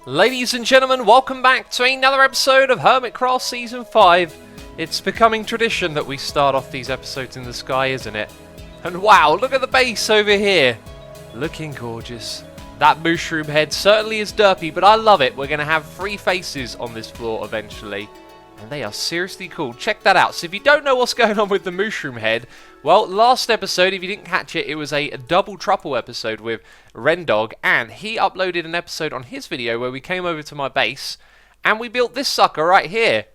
Ladies and gentlemen, welcome back to another episode of Hermitcraft Season 5. It's becoming tradition that we start off these episodes in the sky, isn't it? And wow, look at the base over here. Looking gorgeous. That mushroom head certainly is derpy, but I love it. We're going to have 3 faces on this floor eventually. And they are seriously cool. Check that out. So if you don't know what's going on with the mushroom head, well, last episode, if you didn't catch it, it was a double trouble episode with Rendog, and he uploaded an episode on his video where we came over to my base and we built this sucker right here.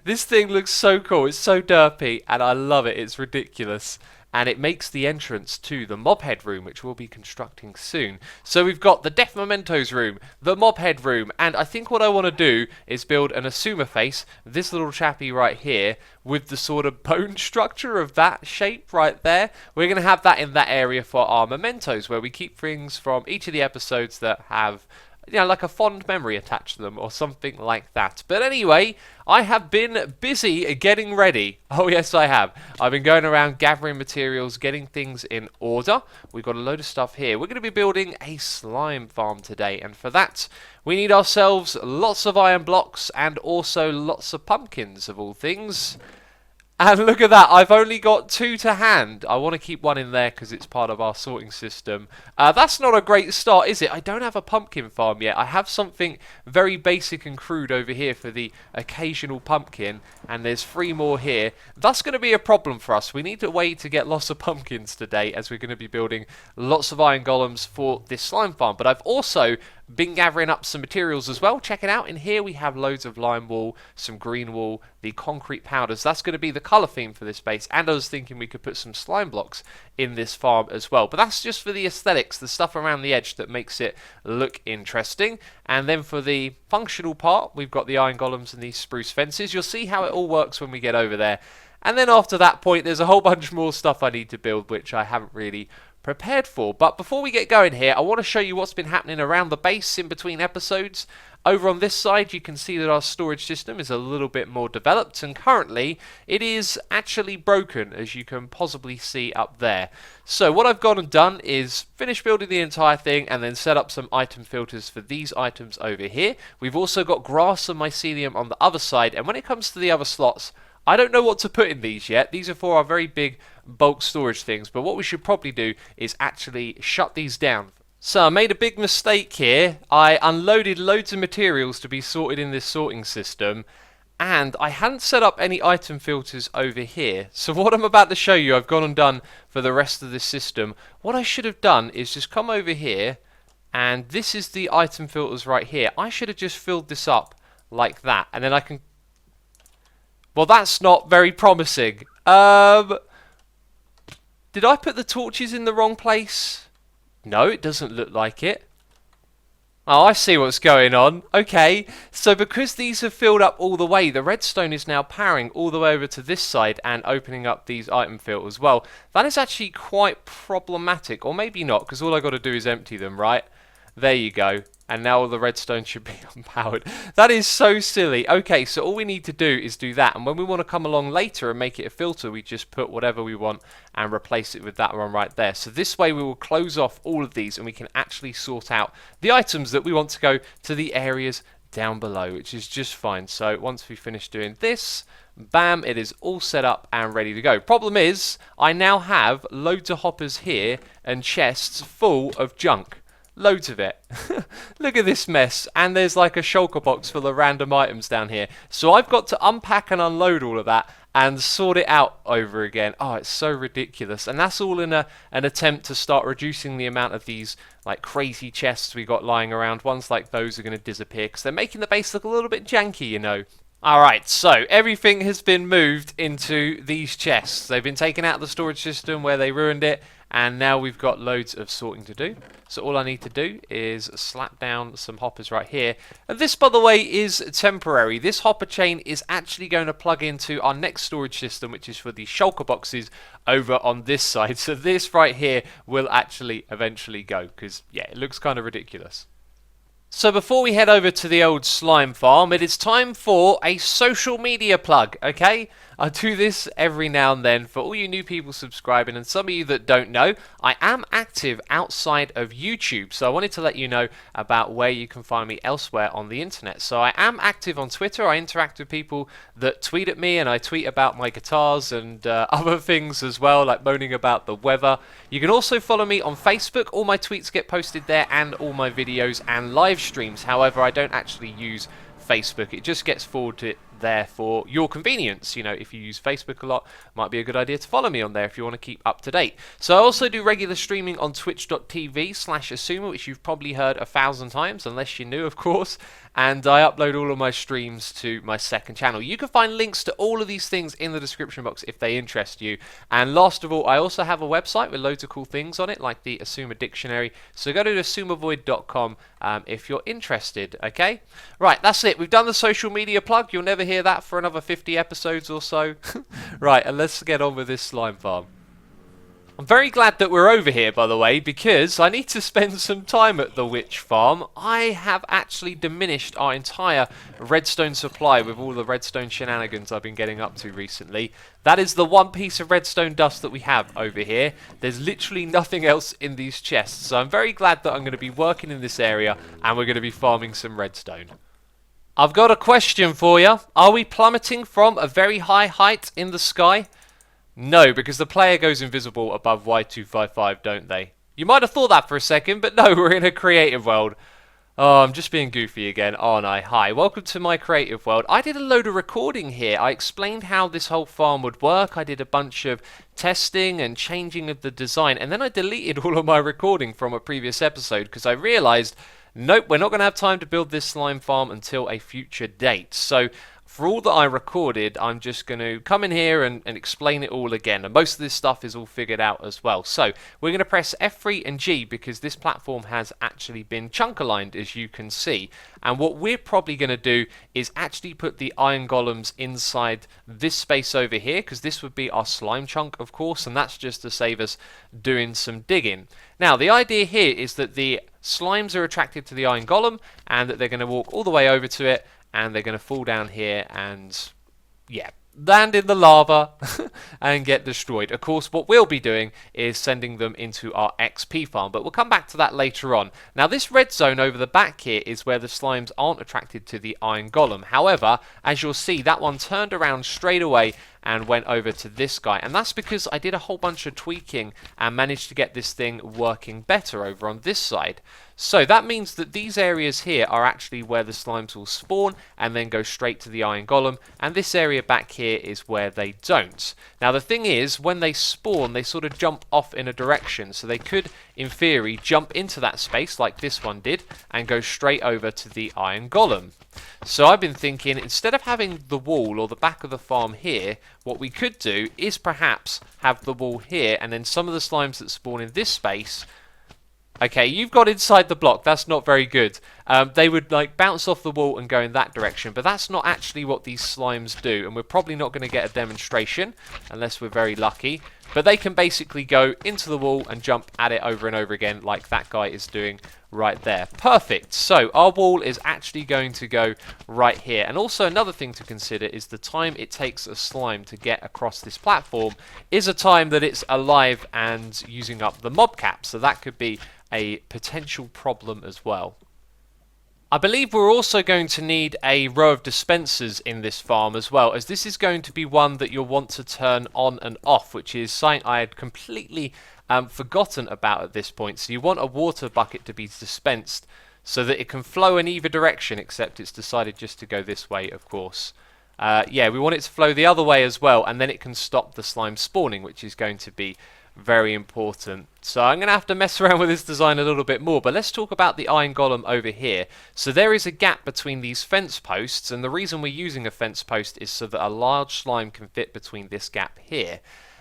This thing looks so cool. It's so derpy and I love it. It's ridiculous. And it makes the entrance to the mob head room, which we'll be constructing soon. So we've got the Death Mementos room, the mob head room, and I think what I want to do is build an Asuma face, this little chappy right here, with the sort of bone structure of that shape right there. We're going to have that in that area for our mementos, where we keep things from each of the episodes that have, you know, like a fond memory attached to them or something like that. But anyway, I have been busy getting ready. Oh yes, I have. I've been going around gathering materials, getting things in order. We've got a load of stuff here. We're going to be building a slime farm today, and for that we need ourselves lots of iron blocks and also lots of pumpkins of all things. And look at that, I've only got 2 to hand. I want to keep 1 in there because it's part of our sorting system. That's not a great start, is it? I don't have a pumpkin farm yet. I have something very basic and crude over here for the occasional pumpkin, and there's 3 more here. That's going to be a problem for us. We need a way to get lots of pumpkins today, as we're going to be building lots of iron golems for this slime farm. But I've also been gathering up some materials as well. Check it out. In here we have loads of lime wool, some green wool, the concrete powders. That's going to be the colour theme for this base. And I was thinking we could put some slime blocks in this farm as well. But that's just for the aesthetics, the stuff around the edge that makes it look interesting. And then for the functional part, we've got the iron golems and these spruce fences. You'll see how it all works when we get over there. And then after that point, there's a whole bunch more stuff I need to build, which I haven't really prepared for. But before we get going here, I want to show you what's been happening around the base in between episodes. Over on this side, you can see that our storage system is a little bit more developed, and currently it is actually broken, as you can possibly see up there. So what I've gone and done is finish building the entire thing and then set up some item filters for these items over here. We've also got grass and mycelium on the other side, and when it comes to the other slots, I don't know what to put in these yet. These are for our very big bulk storage things, but what we should probably do is actually shut these down. So I made a big mistake here. I unloaded loads of materials to be sorted in this sorting system, and I hadn't set up any item filters over here. So what I'm about to show you, I've gone and done for the rest of this system. What I should have done is just come over here, and this is the item filters right here. I should have just filled this up like that, and then I can... Well, that's not very promising. Did I put the torches in the wrong place? No, it doesn't look like it. Oh, I see what's going on. Okay, so because these have filled up all the way, the redstone is now powering all the way over to this side and opening up these item filters. Well, that is actually quite problematic, or maybe not, because all I got to do is empty them, right? There you go. And now all the redstone should be unpowered. That is so silly. Okay, so all we need to do is do that. And when we want to come along later and make it a filter, we just put whatever we want and replace it with that one right there. So this way we will close off all of these and we can actually sort out the items that we want to go to the areas down below, which is just fine. So once we finish doing this, bam, it is all set up and ready to go. Problem is, I now have loads of hoppers here and chests full of junk. Loads of it. Look at this mess. And there's like a shulker box full of random items down here. So I've got to unpack and unload all of that and sort it out over again. Oh, it's so ridiculous. And that's all in an attempt to start reducing the amount of these like crazy chests we got lying around. Ones like those are going to disappear because they're making the base look a little bit janky, you know. Alright, so everything has been moved into these chests. They've been taken out of the storage system where they ruined it, and now we've got loads of sorting to do. So all I need to do is slap down some hoppers right here. And this, by the way, is temporary. This hopper chain is actually going to plug into our next storage system, which is for the shulker boxes over on this side. So this right here will actually eventually go, because, yeah, it looks kind of ridiculous. So before we head over to the old slime farm, it is time for a social media plug, okay? I do this every now and then for all you new people subscribing, and some of you that don't know, I am active outside of YouTube, so I wanted to let you know about where you can find me elsewhere on the internet. So I am active on Twitter. I interact with people that tweet at me, and I tweet about my guitars and other things as well, like moaning about the weather. You can also follow me on Facebook. All my tweets get posted there, and all my videos and live streams. However, I don't actually use Facebook. It just gets forwarded there for your convenience. You know, if you use Facebook a lot, might be a good idea to follow me on there if you want to keep up to date. So I also do regular streaming on twitch.tv/xisumavoid, which you've probably heard 1,000 times, unless you're new, of course. And I upload all of my streams to my second channel. You can find links to all of these things in the description box if they interest you. And last of all, I also have a website with loads of cool things on it, like the Asuma Dictionary. So go to xisumavoid.com if you're interested, okay? Right, that's it. We've done the social media plug. You'll never hear that for another 50 episodes or so. Right, and let's get on with this slime farm. I'm very glad that we're over here, by the way, because I need to spend some time at the witch farm. I have actually diminished our entire redstone supply with all the redstone shenanigans I've been getting up to recently. That is the one piece of redstone dust that we have over here. There's literally nothing else in these chests, so I'm very glad that I'm going to be working in this area and we're going to be farming some redstone. I've got a question for you. Are we plummeting from a very high height in the sky? No, because the player goes invisible above Y255, don't they? You might have thought that for a second, but no, we're in a creative world. Oh, I'm just being goofy again, aren't I? Hi, welcome to my creative world. I did a load of recording here. I explained how this whole farm would work. I did a bunch of testing and changing of the design, and then I deleted all of my recording from a previous episode because I realized, nope, we're not going to have time to build this slime farm until a future date. So for all that I recorded, I'm just going to come in here and explain it all again. And most of this stuff is all figured out as well. So we're going to press F3 and G because this platform has actually been chunk aligned, as you can see. And what we're probably going to do is actually put the iron golems inside this space over here, because this would be our slime chunk, of course. And that's just to save us doing some digging. Now, the idea here is that the slimes are attracted to the iron golem and that they're going to walk all the way over to it. And they're going to fall down here and, yeah, land in the lava and get destroyed. Of course, what we'll be doing is sending them into our XP farm, but we'll come back to that later on. Now, this red zone over the back here is where the slimes aren't attracted to the iron golem. However, as you'll see, that one turned around straight away and went over to this guy, and that's because I did a whole bunch of tweaking and managed to get this thing working better over on this side. So that means that these areas here are actually where the slimes will spawn and then go straight to the iron golem, and this area back here is where they don't. Now the thing is, when they spawn, they sort of jump off in a direction, so they could, in theory, jump into that space like this one did and go straight over to the iron golem. So I've been thinking, instead of having the wall or the back of the farm here, what we could do is perhaps have the wall here, and then some of the slimes that spawn in this space. Okay, you've got inside the block. That's not very good. They would like bounce off the wall and go in that direction, but that's not actually what these slimes do, and we're probably not going to get a demonstration unless we're very lucky. But they can basically go into the wall and jump at it over and over again like that guy is doing right there. Perfect. So our wall is actually going to go right here. And also another thing to consider is the time it takes a slime to get across this platform is a time that it's alive and using up the mob cap. So that could be a potential problem as well. I believe we're also going to need a row of dispensers in this farm as well, as this is going to be one that you'll want to turn on and off, which is something I had completely forgotten about at this point. So you want a water bucket to be dispensed so that it can flow in either direction, except it's decided just to go this way, of course. Yeah, we want it to flow the other way as well, and then it can stop the slime spawning, which is going to be very important. So I'm going to have to mess around with this design a little bit more, but let's talk about the iron golem over here. So there is a gap between these fence posts, and the reason we're using a fence post is so that a large slime can fit between this gap here.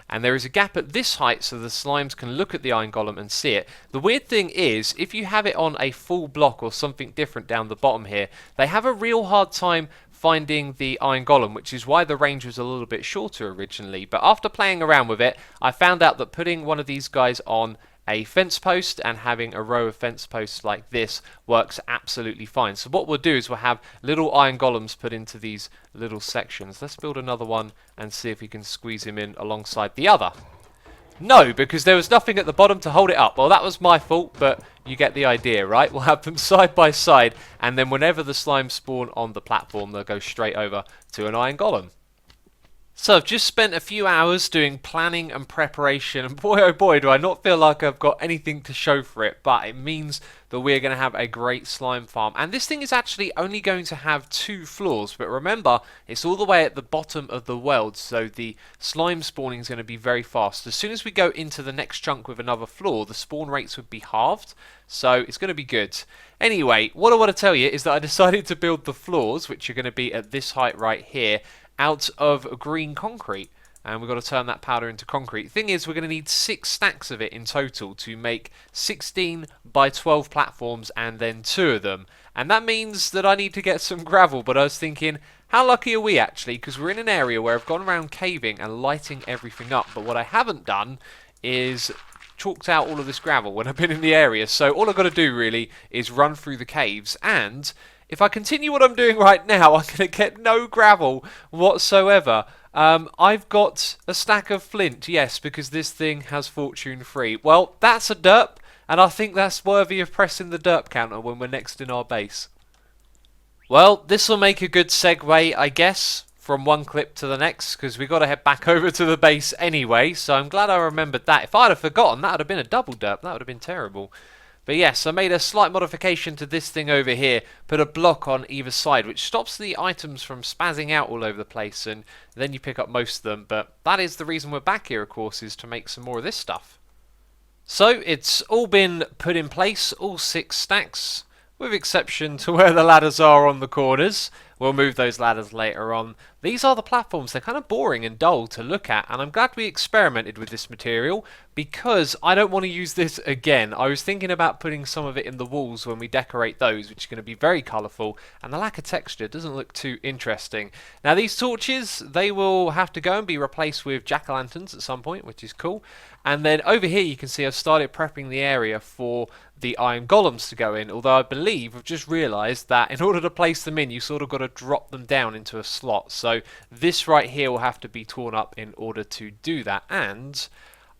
And there is a gap at this height so the slimes can look at the iron golem and see it. The weird thing is, if you have it on a full block or something different down the bottom here, they have a real hard time finding the iron golem, which is why the range was a little bit shorter originally. But after playing around with it, I found out that putting one of these guys on a fence post, and having a row of fence posts like this works absolutely fine. So what we'll do is we'll have little iron golems put into these little sections. Let's build another one and see if we can squeeze him in alongside the other. No, because there was nothing at the bottom to hold it up. Well, that was my fault, but you get the idea, right? We'll have them side by side, and then whenever the slimes spawn on the platform, they'll go straight over to an iron golem. So I've just spent a few hours doing planning and preparation, and boy oh boy do I not feel like I've got anything to show for it, but it means that we're going to have a great slime farm. And this thing is actually only going to have 2 floors, but remember, it's all the way at the bottom of the world, so the slime spawning is going to be very fast. As soon as we go into the next chunk with another floor, the spawn rates would be halved, so it's going to be good. Anyway, what I want to tell you is that I decided to build the floors, which are going to be at this height right here, out of green concrete, and we've got to turn that powder into concrete. Thing is, we're going to need 6 stacks of it in total to make 16 by 12 platforms, and then 2 of them, and that means that I need to get some gravel. But I was thinking, how lucky are we actually, because we're in an area where I've gone around caving and lighting everything up, but what I haven't done is chalked out all of this gravel when I've been in the area. So all I've got to do really is run through the caves, and if I continue what I'm doing right now, I'm going to get no gravel whatsoever. I've got a stack of flint, yes, because this thing has fortune free. Well, that's a derp, and I think that's worthy of pressing the derp counter when we're next in our base. Well, this will make a good segue, I guess, from one clip to the next, because we've got to head back over to the base anyway, so I'm glad I remembered that. If I'd have forgotten, that would have been a double derp. That would have been terrible. But yes, I made a slight modification to this thing over here, put a block on either side, which stops the items from spazzing out all over the place, and then you pick up most of them. But that is the reason we're back here, of course, is to make some more of this stuff. So it's all been put in place, all 6 stacks, with exception to where the ladders are on the corners. We'll move those ladders later on. These are the platforms. They're kind of boring and dull to look at, and I'm glad we experimented with this material because I don't want to use this again. I was thinking about putting some of it in the walls when we decorate those, which is going to be very colourful, and the lack of texture doesn't look too interesting. Now these torches, they will have to go and be replaced with jack-o'-lanterns at some point, which is cool. And then over here you can see I've started prepping the area for the iron golems to go in, although I believe I've just realised that in order to place them in, you sort of got to drop them down into a slot. So this right here will have to be torn up in order to do that. And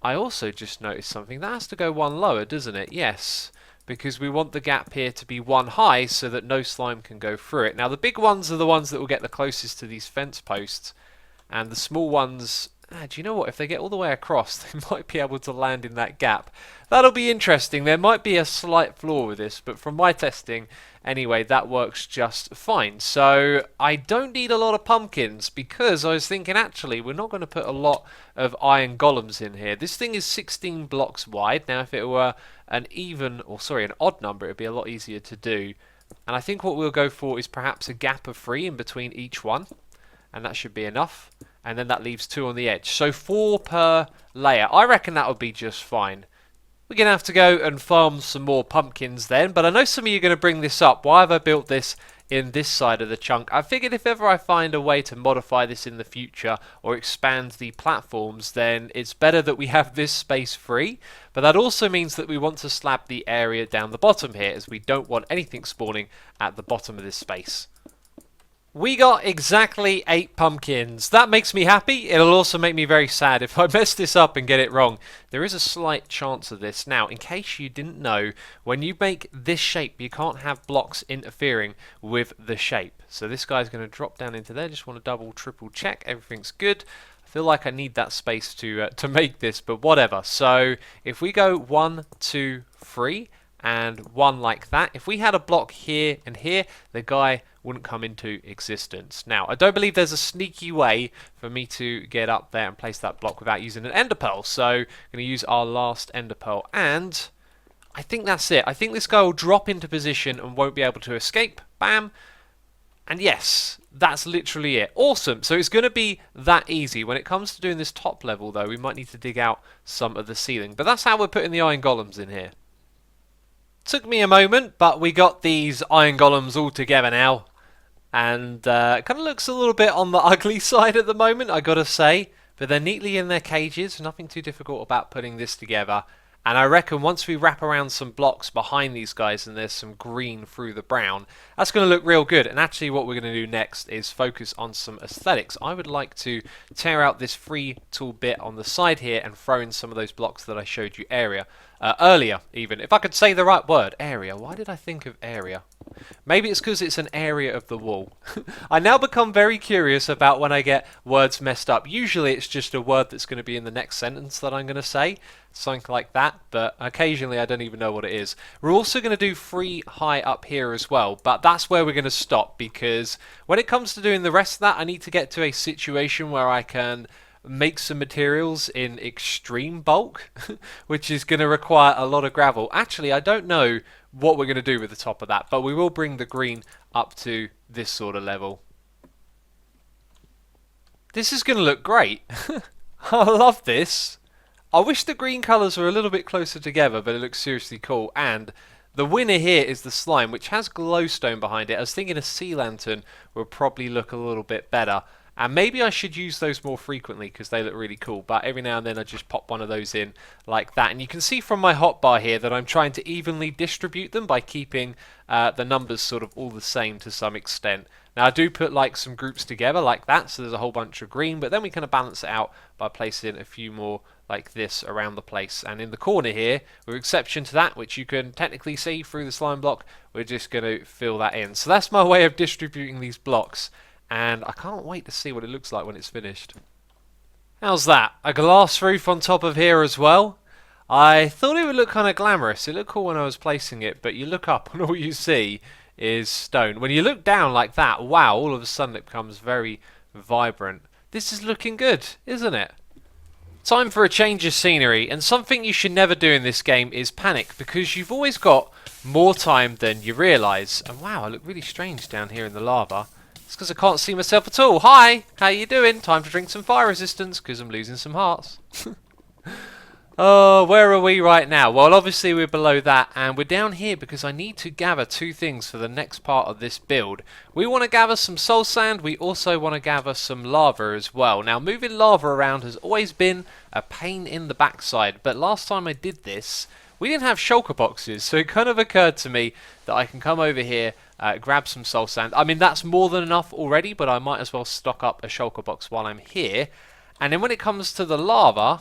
I also just noticed something. That has to go 1 lower, doesn't it? Yes, because we want the gap here to be 1 high so that no slime can go through it. Now the big ones are the ones that will get the closest to these fence posts, and the small ones, do you know what? If they get all the way across, they might be able to land in that gap. That'll be interesting. There might be a slight flaw with this, but from my testing, anyway, that works just fine. So I don't need a lot of pumpkins because I was thinking, actually, we're not going to put a lot of iron golems in here. This thing is 16 blocks wide. Now, if it were an odd number, it would be a lot easier to do. And I think what we'll go for is perhaps a gap of 3 in between each one, and that should be enough. And then that leaves 2 on the edge. So 4 per layer. I reckon that would be just fine. We're going to have to go and farm some more pumpkins then. But I know some of you are going to bring this up. Why have I built this in this side of the chunk? I figured if ever I find a way to modify this in the future or expand the platforms, then it's better that we have this space free. But that also means that we want to slab the area down the bottom here, as we don't want anything spawning at the bottom of this space. We got exactly 8 pumpkins. That makes me happy. It'll also make me very sad if I mess this up and get it wrong. There is a slight chance of this. Now, in case you didn't know, when you make this shape, you can't have blocks interfering with the shape. So this guy's going to drop down into there. Just want to double, triple check. Everything's good. I feel like I need that space to make this, but whatever. So if we go 1, 2, 3, and 1 like that, if we had a block here and here, the guy wouldn't come into existence. Now, I don't believe there's a sneaky way for me to get up there and place that block without using an ender pearl. So I'm going to use our last ender pearl, and I think that's it. I think this guy will drop into position and won't be able to escape. Bam. And yes, that's literally it. Awesome. So it's going to be that easy. When it comes to doing this top level, though, we might need to dig out some of the ceiling. But that's how we're putting the iron golems in here. Took me a moment, but we got these iron golems all together now. And it kind of looks a little bit on the ugly side at the moment, I gotta say. But they're neatly in their cages. Nothing too difficult about putting this together. And I reckon once we wrap around some blocks behind these guys and there's some green through the brown, that's going to look real good. And actually what we're going to do next is focus on some aesthetics. I would like to tear out this free tool bit on the side here and throw in some of those blocks that I showed you earlier even. If I could say the right word, area. Why did I think of area? Maybe it's because it's an area of the wall. I now become very curious about when I get words messed up. Usually it's just a word that's going to be in the next sentence that I'm going to say. Something like that, but occasionally I don't even know what it is. We're also going to do free high up here as well, but that's where we're going to stop, because when it comes to doing the rest of that, I need to get to a situation where I can make some materials in extreme bulk, which is going to require a lot of gravel. Actually, I don't know what we're going to do with the top of that, but we will bring the green up to this sort of level. This is going to look great. I love this. I wish the green colours were a little bit closer together, but it looks seriously cool. And the winner here is the slime, which has glowstone behind it. I was thinking a sea lantern would probably look a little bit better. And maybe I should use those more frequently because they look really cool. But every now and then I just pop one of those in like that. And you can see from my hotbar here that I'm trying to evenly distribute them by keeping the numbers sort of all the same to some extent. Now I do put like some groups together like that, so there's a whole bunch of green, but then we kind of balance it out by placing a few more like this around the place. And in the corner here, with exception to that, which you can technically see through the slime block, we're just going to fill that in. So that's my way of distributing these blocks, and I can't wait to see what it looks like when it's finished. How's that? A glass roof on top of here as well? I thought it would look kind of glamorous. It looked cool when I was placing it, but you look up and all you see is stone. When you look down like that, wow, all of a sudden it becomes very vibrant. This is looking good, isn't it? Time for a change of scenery, and something you should never do in this game is panic, because you've always got more time than you realise. And wow, I look really strange down here in the lava. It's because I can't see myself at all. Hi, how you doing? Time to drink some fire resistance, because I'm losing some hearts. Oh, where are we right now? Well, obviously we're below that, and we're down here because I need to gather two things for the next part of this build. We want to gather some soul sand, we also want to gather some lava as well. Now, moving lava around has always been a pain in the backside, but last time I did this, we didn't have shulker boxes, so it kind of occurred to me that I can come over here, grab some soul sand. I mean, that's more than enough already, but I might as well stock up a shulker box while I'm here. And then when it comes to the lava,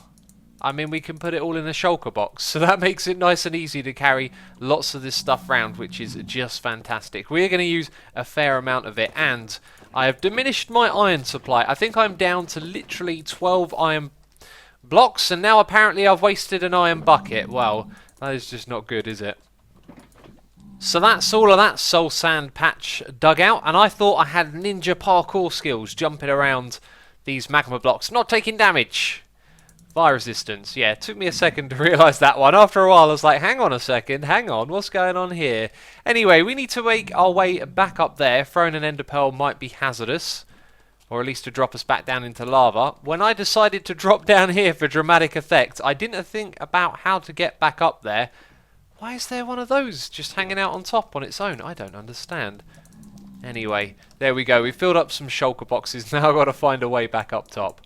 I mean, we can put it all in a shulker box, so that makes it nice and easy to carry lots of this stuff around, which is just fantastic. We're going to use a fair amount of it, and I have diminished my iron supply. I think I'm down to literally 12 iron blocks, and now apparently I've wasted an iron bucket. Well, that is just not good, is it? So that's all of that soul sand patch dug out, and I thought I had ninja parkour skills jumping around these magma blocks, not taking damage. Fire resistance, yeah, it took me a second to realise that one. After a while I was like, hang on a second, hang on, what's going on here? Anyway, we need to make our way back up there. Throwing an ender pearl might be hazardous, or at least to drop us back down into lava. When I decided to drop down here for dramatic effect, I didn't think about how to get back up there. Why is there one of those just hanging out on top on its own? I don't understand. Anyway, there we go, we filled up some shulker boxes, now I've got to find a way back up top.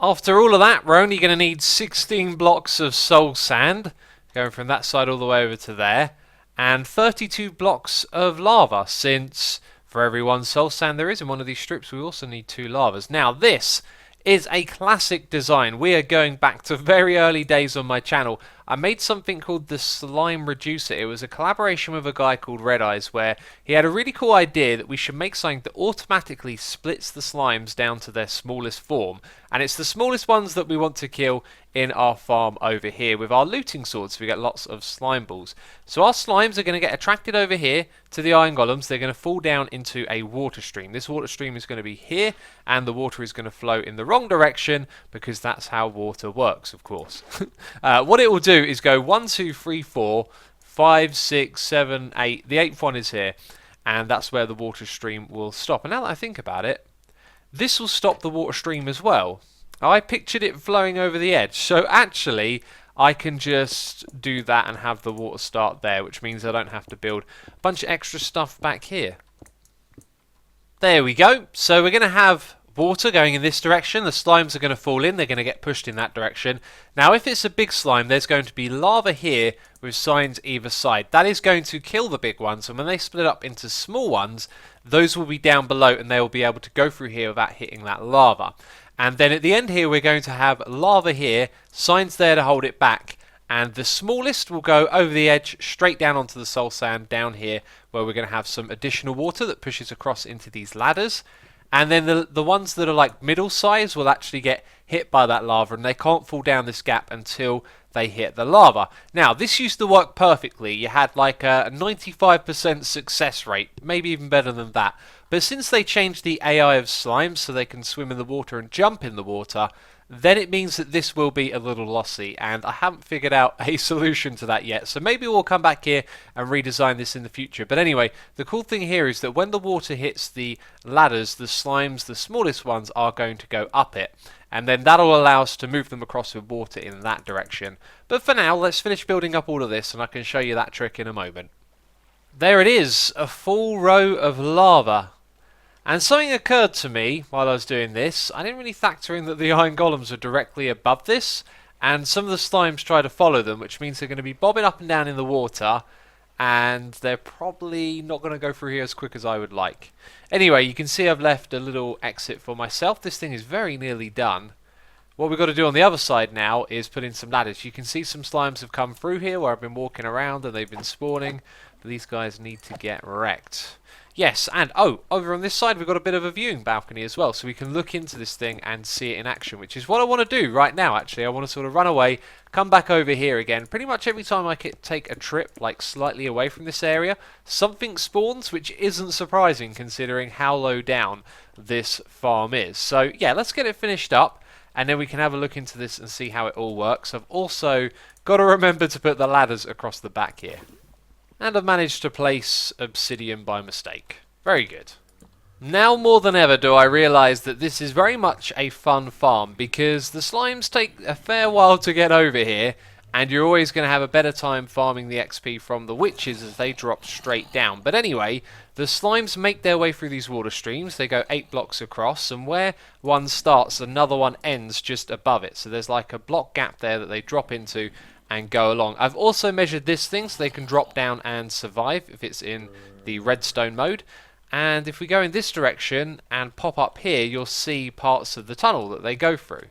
After all of that, we're only going to need 16 blocks of soul sand, going from that side all the way over to there, and 32 blocks of lava, since for every one soul sand there is in one of these strips, we also need 2 lavas. Now, this is a classic design. We are going back to very early days on my channel. I made something called the Slime Reducer. It was a collaboration with a guy called Red Eyes, where he had a really cool idea that we should make something that automatically splits the slimes down to their smallest form. And it's the smallest ones that we want to kill in our farm over here with our looting swords. We get lots of slime balls. So our slimes are going to get attracted over here to the iron golems. They're going to fall down into a water stream. This water stream is going to be here, and the water is going to flow in the wrong direction because that's how water works, of course. What it will do is go 1, 2, 3, 4, 5, 6, 7, 8. The 8th one is here, and that's where the water stream will stop. And now that I think about it, this will stop the water stream as well. I pictured it flowing over the edge, so actually I can just do that and have the water start there, which means I don't have to build a bunch of extra stuff back here. There we go. So we're going to have water going in this direction, the slimes are going to fall in, they're going to get pushed in that direction. Now if it's a big slime, there's going to be lava here with signs either side. That is going to kill the big ones, and when they split up into small ones, those will be down below and they will be able to go through here without hitting that lava. And then at the end here we're going to have lava here, signs there to hold it back, and the smallest will go over the edge straight down onto the soul sand down here, where we're going to have some additional water that pushes across into these ladders. And then the ones that are like middle size will actually get hit by that lava, and they can't fall down this gap until they hit the lava. Now, this used to work perfectly. You had like a 95% success rate, maybe even better than that. But since they changed the AI of slimes so they can swim in the water and jump in the water, then it means that this will be a little lossy, and I haven't figured out a solution to that yet. So maybe we'll come back here and redesign this in the future. But anyway, the cool thing here is that when the water hits the ladders, the slimes, the smallest ones, are going to go up it. And then that'll allow us to move them across with water in that direction. But for now, let's finish building up all of this, and I can show you that trick in a moment. There it is, a full row of lava. And something occurred to me while I was doing this. I didn't really factor in that the iron golems are directly above this, and some of the slimes try to follow them, which means they're going to be bobbing up and down in the water, and they're probably not going to go through here as quick as I would like. Anyway, you can see I've left a little exit for myself. This thing is very nearly done. What we've got to do on the other side now is put in some ladders. You can see some slimes have come through here where I've been walking around and they've been spawning, but these guys need to get wrecked. Yes, and over on this side we've got a bit of a viewing balcony as well, so we can look into this thing and see it in action, which is what I want to do right now actually. I want to sort of run away, come back over here again. Pretty much every time I take a trip like slightly away from this area, something spawns, which isn't surprising considering how low down this farm is. So yeah, let's get it finished up, and then we can have a look into this and see how it all works. I've also got to remember to put the ladders across the back here. And I've managed to place obsidian by mistake. Very good. Now more than ever do I realise that this is very much a fun farm, because the slimes take a fair while to get over here, and you're always going to have a better time farming the XP from the witches as they drop straight down. But anyway, the slimes make their way through these water streams. They go 8 blocks across, and where one starts, another one ends just above it. So there's like a block gap there that they drop into and go along. I've also measured this thing so they can drop down and survive if it's in the redstone mode. And if we go in this direction and pop up here, you'll see parts of the tunnel that they go through.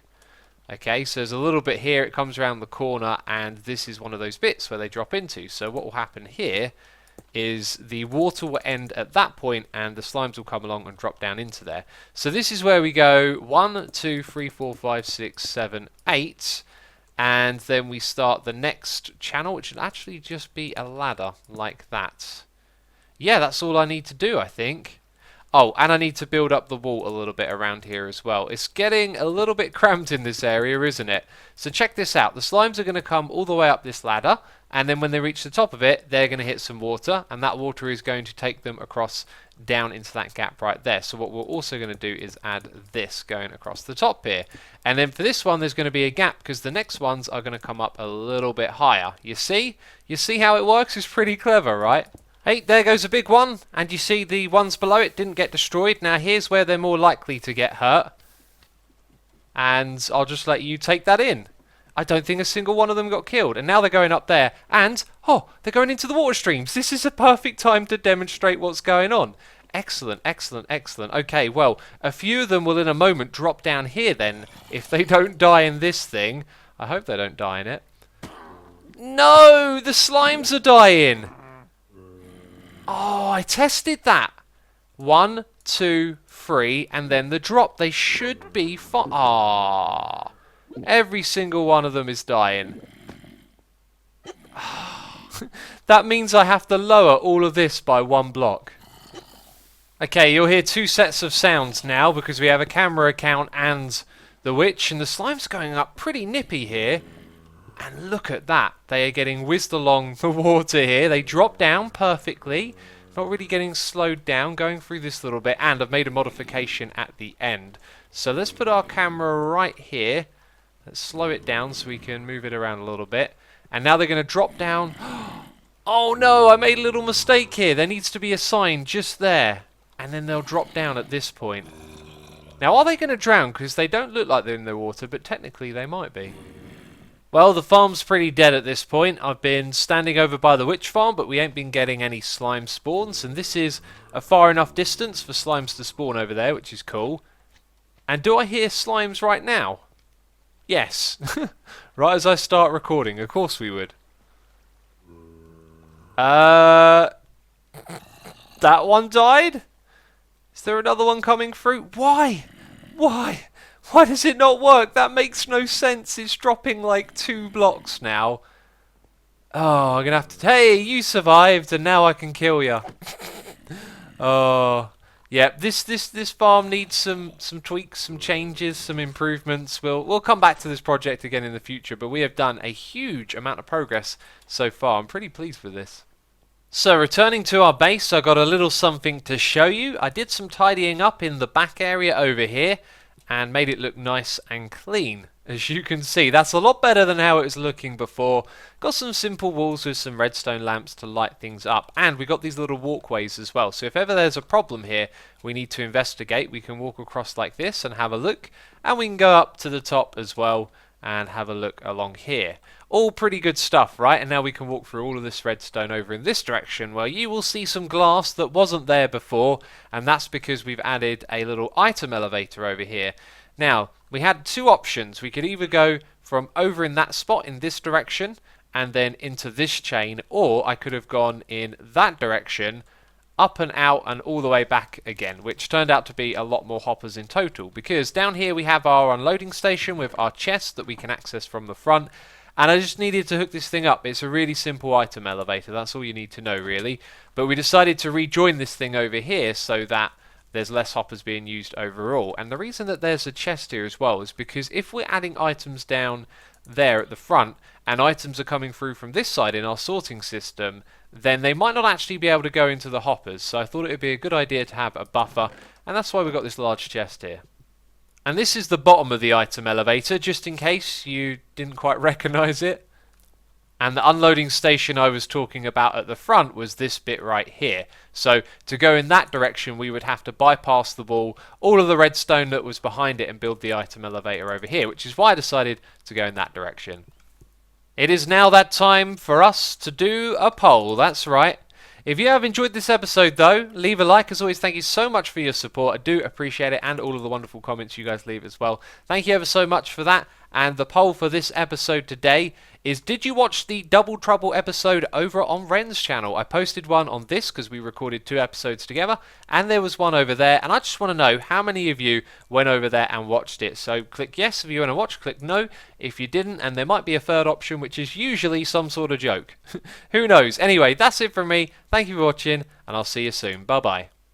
Okay, so there's a little bit here, it comes around the corner, and this is one of those bits where they drop into. So what will happen here is the water will end at that point and the slimes will come along and drop down into there. So this is where we go 1, 2, 3, 4, 5, 6, 7, 8. And then we start the next channel, which will actually just be a ladder like that. Yeah, that's all I need to do, I think. Oh, and I need to build up the wall a little bit around here as well. It's getting a little bit cramped in this area, isn't it? So check this out. The slimes are going to come all the way up this ladder, and then when they reach the top of it, they're going to hit some water, and that water is going to take them across down into that gap right there. So what we're also going to do is add this going across the top here. And then for this one, there's going to be a gap because the next ones are going to come up a little bit higher. You see? You see how it works? It's pretty clever, right? Hey, there goes a big one, and you see the ones below it didn't get destroyed. Now here's where they're more likely to get hurt, and I'll just let you take that in. I don't think a single one of them got killed, and now they're going up there, and they're going into the water streams. This is a perfect time to demonstrate what's going on. Excellent, excellent, excellent. Okay, well, a few of them will in a moment drop down here then, if they don't die in this thing. I hope they don't die in it. No, the slimes are dying. Oh, I tested that. 1, 2, 3, and then the drop. They should be fine. Ah, every single one of them is dying. That means I have to lower all of this by 1 block. Okay, you'll hear 2 sets of sounds now because we have a camera account and the witch, and the slime's going up pretty nippy here. And look at that. They are getting whizzed along the water here. They drop down perfectly. Not really getting slowed down, going through this little bit. And I've made a modification at the end. So let's put our camera right here. Let's slow it down so we can move it around a little bit. And now they're going to drop down. Oh no, I made a little mistake here. There needs to be a sign just there. And then they'll drop down at this point. Now, are they going to drown? Because they don't look like they're in the water, but technically they might be. Well, the farm's pretty dead at this point. I've been standing over by the witch farm, but we ain't been getting any slime spawns, and this is a far enough distance for slimes to spawn over there, which is cool. And do I hear slimes right now? Yes. Right as I start recording, of course we would. That one died? Is there another one coming through? Why? Why? Why does it not work? That makes no sense. It's dropping like 2 blocks now. Oh, I'm gonna have to... Hey, you survived and now I can kill you. Oh... Yeah, this farm needs some tweaks, some changes, some improvements. We'll come back to this project again in the future, but we have done a huge amount of progress so far. I'm pretty pleased with this. So returning to our base, I got a little something to show you. I did some tidying up in the back area over here and made it look nice and clean. As you can see, that's a lot better than how it was looking before. Got some simple walls with some redstone lamps to light things up. And we got these little walkways as well. So if ever there's a problem here, we need to investigate. We can walk across like this and have a look. And we can go up to the top as well and have a look along here. All pretty good stuff, right? And now we can walk through all of this redstone over in this direction, where you will see some glass that wasn't there before. And that's because we've added a little item elevator over here. Now, we had 2 options. We could either go from over in that spot in this direction and then into this chain, or I could have gone in that direction, up and out and all the way back again, which turned out to be a lot more hoppers in total, because down here we have our unloading station with our chest that we can access from the front, and I just needed to hook this thing up. It's a really simple item elevator, that's all you need to know really, but we decided to rejoin this thing over here so that there's less hoppers being used overall. And the reason that there's a chest here as well is because if we're adding items down there at the front and items are coming through from this side in our sorting system, then they might not actually be able to go into the hoppers. So I thought it would be a good idea to have a buffer, and that's why we've got this large chest here. And this is the bottom of the item elevator, just in case you didn't quite recognise it. And the unloading station I was talking about at the front was this bit right here. So to go in that direction, we would have to bypass the wall, all of the redstone that was behind it, and build the item elevator over here, which is why I decided to go in that direction. It is now that time for us to do a poll, that's right. If you have enjoyed this episode though, leave a like. As always, thank you so much for your support. I do appreciate it, and all of the wonderful comments you guys leave as well. Thank you ever so much for that. And the poll for this episode today is, did you watch the Double Trouble episode over on Ren's channel? I posted one on this because we recorded 2 episodes together, and there was one over there, and I just want to know how many of you went over there and watched it. So click yes if you want to watch, click no if you didn't, and there might be a third option, which is usually some sort of joke. Who knows? Anyway, that's it from me. Thank you for watching, and I'll see you soon. Bye bye.